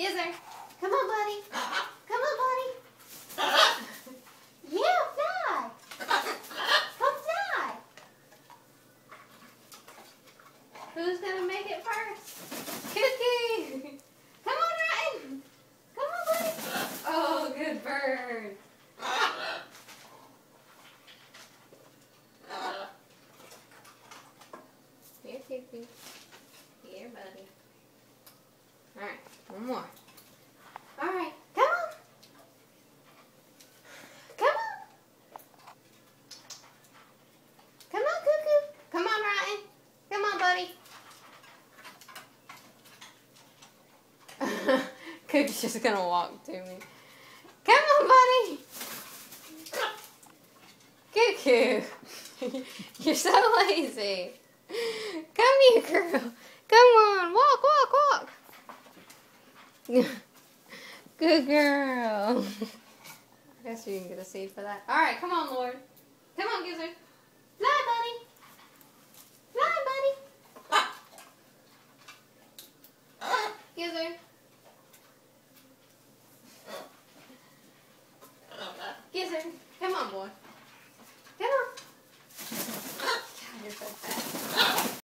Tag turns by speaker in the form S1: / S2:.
S1: Gizzard. Come on, buddy. Come on, buddy. Yeah, fly. Come fly. Who's going to make it first? Cookie. Come on, Ryan. Come on, buddy. Oh, good bird. Here, Cookie. Here, buddy. All right, one more. All right, come on. Come on. Come on, Cuckoo. Come on, Ryan. Come on, buddy. Cookie's just going to walk to me. Come on, buddy. Cuckoo. You're so lazy. Come here, girl. Come on. Walk, walk, walk. Good girl. I guess you can get a seed for that. All right, come on, Lord. Come on, Gizzard. Fly, buddy. Fly, buddy. Gizzard.